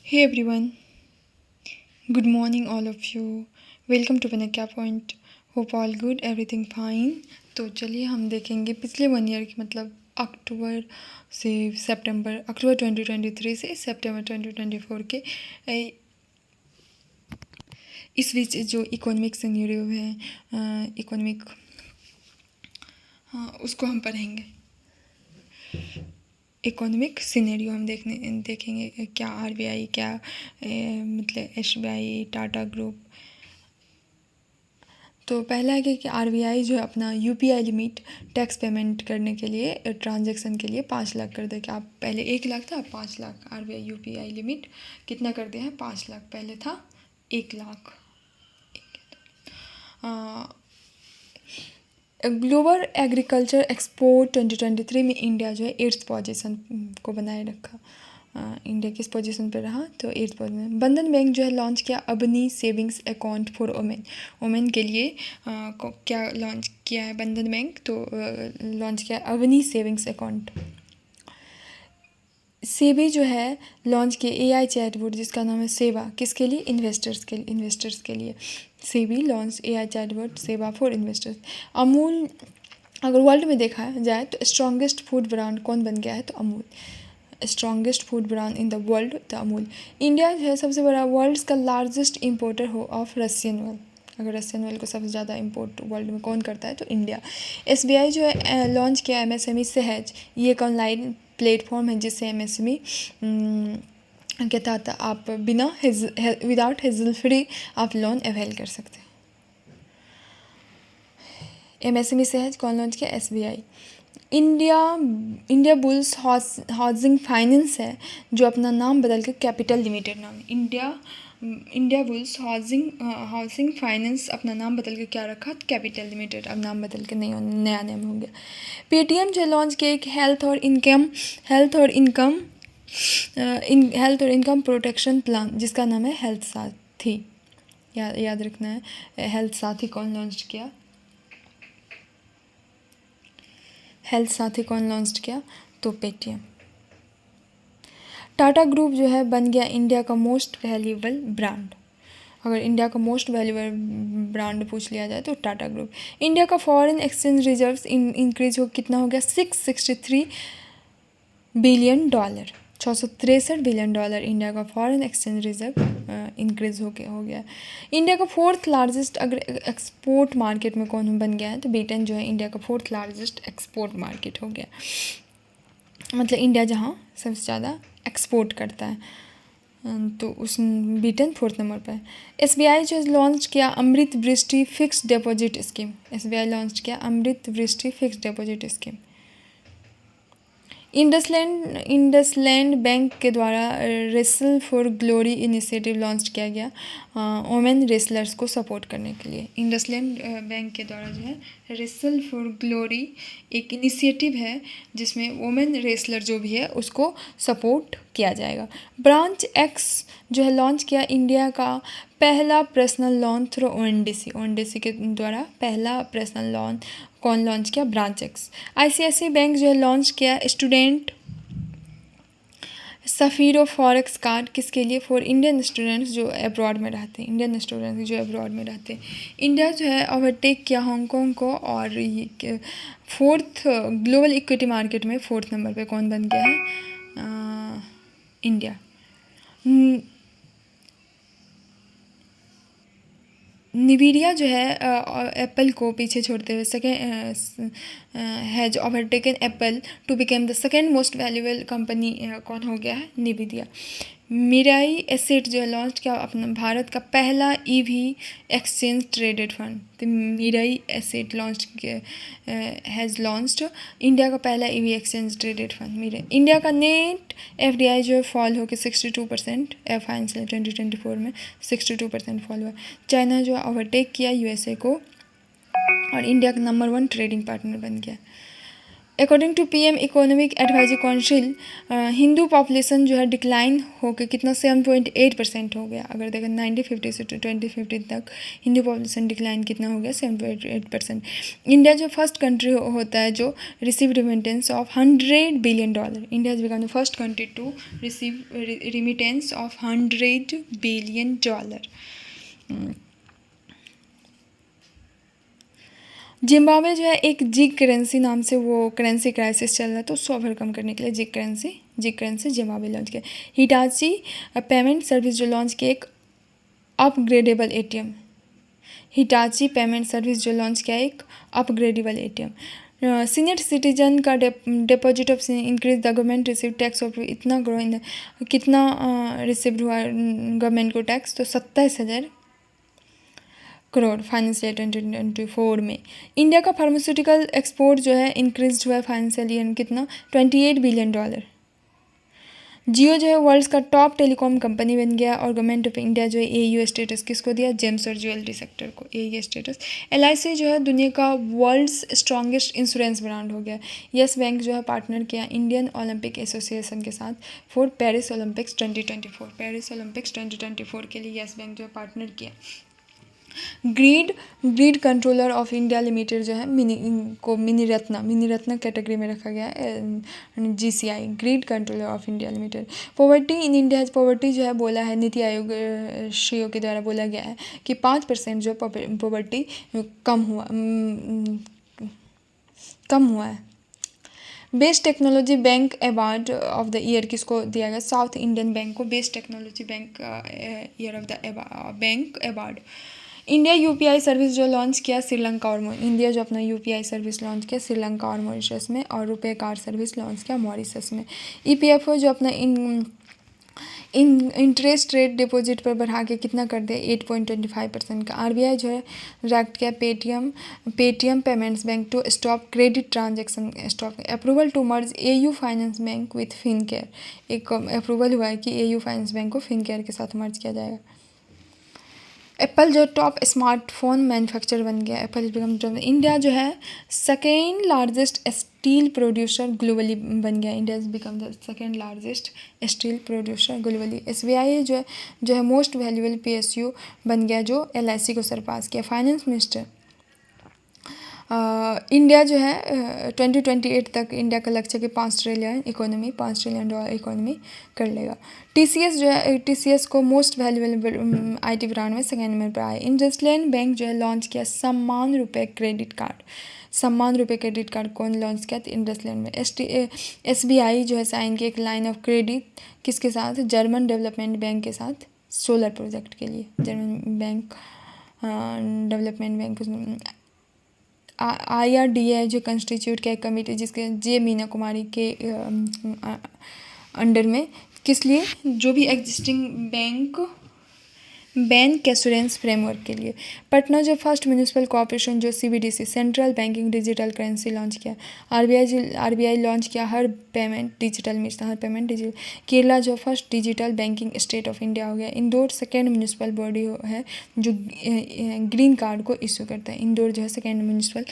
Hey everyone, good morning all of you. Welcome to Vinakya Point. Hope all good, everything fine. तो चलिए हम देखेंगे पिछले 1 year की मतलब अक्टूबर 2023 से सितंबर 2024 के इस बीच जो इकोनॉमिक सिनेरियो है उसको हम पढ़ेंगे। इकोनॉमिक सिनेरियो हम देखेंगे क्या आरबीआई क्या मतलब एसबीआई टाटा ग्रुप। तो पहला है कि आरबीआई जो है अपना यूपीआई लिमिट टैक्स पेमेंट करने के लिए ट्रांजैक्शन के लिए 5 लाख कर दे। कि आप पहले 1 लाख था, अब 5 लाख। आरबीआई यूपीआई लिमिट कितना कर दिया है? 5 लाख। पहले था 1 लाख। ग्लोबल एग्रीकल्चर एक्सपोर्ट 2023 में इंडिया जो है 8th पोजीशन को बनाए रखा। इंडिया किस पोजीशन पर रहा? तो 8th पोजीशन। बंधन बैंक जो है लॉन्च किया Abani savings account for women. Women के लिए क्या लॉन्च किया है बंधन बैंक? तो लॉन्च किया अबनी सेविंग्स अकाउंट। सेबी जो है लॉन्च किए एआई चैटबॉट जिसका नाम है सेवा। किसके लिए? इन्वेस्टर्स के लिए। सेबी लॉन्च एआई चैटबॉट सेवा फॉर इन्वेस्टर्स। अमूल अगर वर्ल्ड में देखा जाए तो स्ट्रॉन्गेस्ट फूड ब्रांड कौन बन गया है? तो Amul. Strongest food brand in the world तो अमूल। इंडिया जो है सबसे बड़ा वर्ल्ड का लार्जेस्ट इम्पोर्टर हो ऑफ रशियन ऑयल। अगर रशियन ऑयल को सबसे ज़्यादा इम्पोर्ट वर्ल्ड में कौन करता है? तो इंडिया। एसबीआई जो है लॉन्च किया एमएसएमई सहज। ये एक ऑनलाइन प्लेटफॉर्म है जिससे एमएसएमई के तहत आप बिना विदाउट हेजल फ्री आप लोन अवेल कर सकते हैं। एमएसएमई सहज कौन लॉन्च किया? SBI. India bulls housing finance है जो अपना नाम बदल के कैपिटल लिमिटेड नाम है। इंडिया बुल्स हाउसिंग फाइनेंस अपना नाम बदल के क्या रखा? Capital limited. अब नाम बदल के नहीं, नया नाम हो गया। पेटीएम जो लॉन्च किया एक हेल्थ और इनकम प्रोटेक्शन प्लान जिसका नाम है हेल्थ साथी। याद रखना है। हेल्थ साथी कौन लॉन्च किया? हेल्थ साथी कौन लॉन्च किया? तो पेटीएम। टाटा ग्रुप जो है बन गया इंडिया का मोस्ट वैल्यूएबल ब्रांड। अगर इंडिया का मोस्ट वैल्यूएबल ब्रांड पूछ लिया जाए तो टाटा ग्रुप। इंडिया का फॉरेन एक्सचेंज रिजर्व्स इंक्रीज हो कितना हो गया? $663 बिलियन। $663 बिलियन इंडिया का फॉरेन एक्सचेंज रिजर्व इंक्रीज हो गया। इंडिया का 4th लार्जेस्ट अगर एक्सपोर्ट मार्केट में कौन बन गया है? तो ब्रिटेन जो है इंडिया का 4th लार्जेस्ट एक्सपोर्ट मार्केट हो गया। मतलब इंडिया जहाँ सबसे ज़्यादा एक्सपोर्ट करता है तो उस ब्रिटेन 4th नंबर पर है। एसबीआई जो लॉन्च किया अमृत वृष्टि fix deposit scheme. SBI launch किया अमृत वृष्टि fix deposit scheme. IndusInd bank के द्वारा wrestle for glory initiative launch किया गया वुमेन रेसलर्स को सपोर्ट करने के लिए। इंडसलैंड बैंक के द्वारा जो है रेसल फॉर ग्लोरी एक इनिशिएटिव है जिसमें वुमेन रेसलर जो भी है उसको सपोर्ट किया जाएगा। ब्रांच एक्स जो है लॉन्च किया इंडिया का पहला पर्सनल लोन थ्रू ओएनडीसी के द्वारा पहला पर्सनल लोन कौन लॉन्च किया? Branch x. आईसीआईसीआई बैंक जो है लॉन्च किया स्टूडेंट सफ़ीरो फॉरेक्स कार्ड। किसके लिए? फॉर इंडियन स्टूडेंट्स जो अब्रॉड में रहते हैं। इंडिया जो है ओवरटेक किया हांगकांग को और 4th ग्लोबल इक्विटी मार्केट में 4th नंबर पे कौन बन गया है? इंडिया। निवीडिया जो है एप्पल को पीछे छोड़ते हुए second has overtaken Apple to become the second most valuable company कौन हो गया है? निवीडिया। मिराई एसेट जो है लॉन्च किया अपना भारत का पहला ईवी एक्सचेंज ट्रेडेड फंड। तो Mirae asset launch has launched India का पहला EV exchange traded fund. India का नेट एफडीआई जो है फॉल होकर 62% फाइनेंशियल 2024 में 62% फॉल हुआ। चाइना जो ओवरटेक किया यूएसए को और इंडिया का नंबर 1 ट्रेडिंग पार्टनर बन गया। According to PM economic advisory council Hindu population जो है डिक्लाइन होकर कितना 7.8% हो गया। अगर देखें 1950 से 2050 तक हिंदू पॉपुलेशन डिक्लाइन कितना हो गया 7.8%। इंडिया जो फर्स्ट कंट्री होता है जो receive remittance of $100 billion. India has become the first country to receive remittance of $100 billion. Zimbabwe जो है एक जिग करेंसी नाम से वो करेंसी क्राइसिस चल रहा है, तो उसको ओवरकम करने के लिए जिग करेंसी जिम्बाब्वे लॉन्च किया। हिटाची पेमेंट सर्विस जो लॉन्च किया एक upgradable ATM. Hitachi payment service जो लॉन्च किया एक अपग्रेडेबल एटीएम। सीनियर सिटीजन का deposit of increase the government receive tax of इतना ग्रो कितना रिसीव हुआ गवर्नमेंट को टैक्स, तो 27,000 करोड़ फाइनेंशियल 2024 में। इंडिया का फार्मास्यूटिकल एक्सपोर्ट जो है इंक्रीज हुआ है फाइनेंशियल ईयर कितना $28 बिलियन। जियो जो है वर्ल्ड का टॉप टेलीकॉम कंपनी बन गया और गवर्नमेंट ऑफ इंडिया जो है एयू स्टेटस किसको दिया, जेम्स और ज्वेलरी सेक्टर को एयू स्टेटस। एलआईसी जो है दुनिया का वर्ल्ड्स स्ट्रॉन्गेस्ट इंश्योरेंस ब्रांड हो गया। यस बैंक जो है पार्टनर किया इंडियन ओलंपिक एसोसिएशन के साथ for Paris Olympics 2024। Paris Olympics 2024 के लिए यस बैंक जो है पार्टनर किया। Grid controller of India limited जो है मिनी रत्न कैटेगरी में रखा गया है GCI grid controller of India limited. Poverty in India poverty जो है बोला है नीति आयोग श्रीओ के द्वारा बोला गया है कि 5% जो पॉवर्टी कम हुआ है। Best technology bank award of the year किसको दिया गया, साउथ इंडियन बैंक को best technology bank year of the bank award. India UPI service जो लॉन्च किया श्रीलंका और इंडिया जो अपना यूपीआई सर्विस लॉन्च किया श्रीलंका और मॉरिशस में, और रुपए कार्ड सर्विस लॉन्च किया मॉरिशस में। ईपीएफओ जो अपना इंटरेस्ट रेट डिपॉजिट पर बढ़ा के कितना कर दिया 8.25% का। आरबीआई जो है डायरेक्ट किया Paytm payments bank to stop credit transaction stop. Approval to merge AU finance bank with Fincare, एक अप्रूवल हुआ है कि एयू फाइनेंस बैंक को फिनकेयर के साथ मर्ज किया जाएगा। एप्पल जो टॉप स्मार्टफोन मैन्युफैक्चर बन गया, एप्पल बिकम इंडिया जो है second largest steel producer globally बन गया। India become the second largest steel producer globally. SBI जो है मोस्ट वैल्यूएबल पीएसयू बन गया जो एलआईसी को सरपास किया। फाइनेंस मिनिस्टर इंडिया जो है 2028 तक इंडिया का लक्ष्य कि $5 ट्रिलियन इकोनॉमी कर लेगा। टीसीएस जो है टीसीएस को मोस्ट वैल्यूएबल आईटी ब्रांड में सेकेंड नंबर पर आया। इंडसलैंड बैंक जो है लॉन्च किया सम्मान रुपये क्रेडिट कार्ड कौन लॉन्च किया, तो इंडसलैंड में। एसबीआई जो है साइन की एक लाइन ऑफ क्रेडिट किसके साथ, जर्मन डेवलपमेंट बैंक के साथ सोलर प्रोजेक्ट के लिए। German bank development bank IRDA जो कंस्टिट्यूट किया कमेटी जिसके जे मीना कुमारी के अंडर में, किस लिए, जो भी एग्जिस्टिंग बैंक एश्योरेंस फ्रेमवर्क के लिए। पटना जो फर्स्ट म्यूनिसिपल कॉर्पोरेशन जो CBDC central banking digital currency launch किया। आरबीआई लॉन्च किया हर पेमेंट डिजिटल। केरला जो first digital banking state of India हो गया। इंदौर सेकेंड म्यूनिसिपल बॉडी है जो ग्रीन कार्ड को इशू करता है। इंदौर जो है सेकेंड म्यूनिसिपल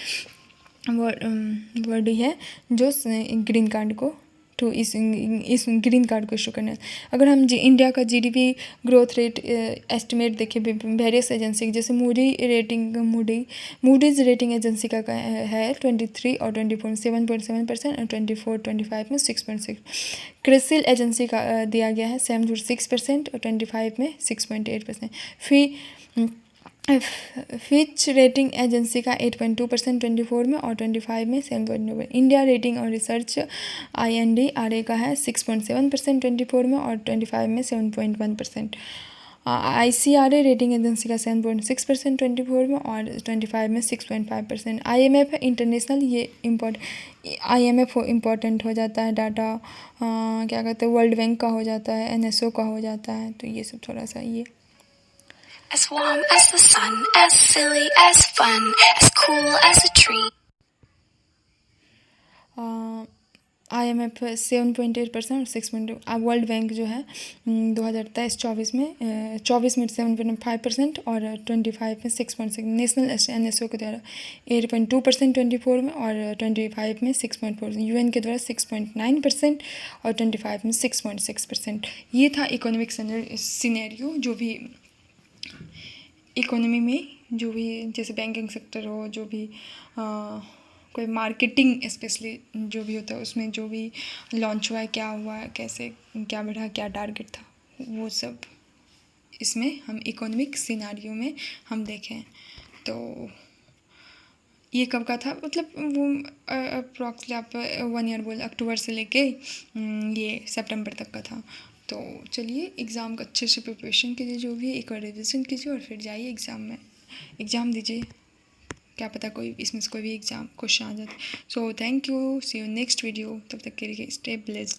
बॉडी है जो ग्रीन कार्ड को इस ग्रीन कार्ड को इशू करना। अगर हम इंडिया का जीडीपी ग्रोथ रेट एस्टिमेट देखें वेरियस एजेंसी जैसे मूडीज रेटिंग एजेंसी का है 23 और 24 7.7% और 24-25 में 6.6। क्रिसिल एजेंसी का दिया गया है 7.6% और 25 में 6.8%। फिच रेटिंग एजेंसी का 8.2% 24 में और 25 में 7.9। इंडिया रेटिंग और रिसर्च INDRA का है 6.7% 24 में और 25 में 7.1%। ICRA रेटिंग एजेंसी का 7.6% 24 में और 25 में 6.5%। IMF इंटरनेशनल ये IMF इम्पोर्टेंट हो जाता है डाटा, क्या कहते हैं, वर्ल्ड बैंक का हो जाता है, NSO का हो जाता है, तो ये सब थोड़ा सा ये As warm as the sun, as silly as fun, as cool as a tree. IMF 7.8% और 6. वर्ल्ड बैंक जो है 2023-24 में 24 में 7.5% और 25 में 6.6. नेशनल NSO के द्वारा 8.2% 24 में और 25 में 6.4. UN के द्वारा 6.9% और 25 में 6.6%. ये था इकोनॉमिक सिनेरियो जो भी इकोनॉमी में जो भी जैसे बैंकिंग सेक्टर हो, जो भी कोई मार्केटिंग स्पेशली जो भी होता है उसमें जो भी लॉन्च हुआ है, क्या हुआ है, कैसे क्या बढ़ा, क्या टारगेट था, वो सब इसमें हम इकोनॉमिक सिनारियो में हम देखें. तो ये कब का था, मतलब वो अप्रॉक्सली आप 1 ईयर बोल, अक्टूबर से लेके ये सितंबर तक का था. तो चलिए एग्ज़ाम का अच्छे से प्रिपरेशन कीजिए, जो भी एक बार रिविज़न कीजिए और फिर जाइए एग्ज़ाम में, एग्ज़ाम दीजिए. क्या पता कोई इसमें से कोई भी एग्ज़ाम क्वेश्चन आ जाए. So thank you, see you next video. तब तक के लिए स्टे ब्लेस्ड.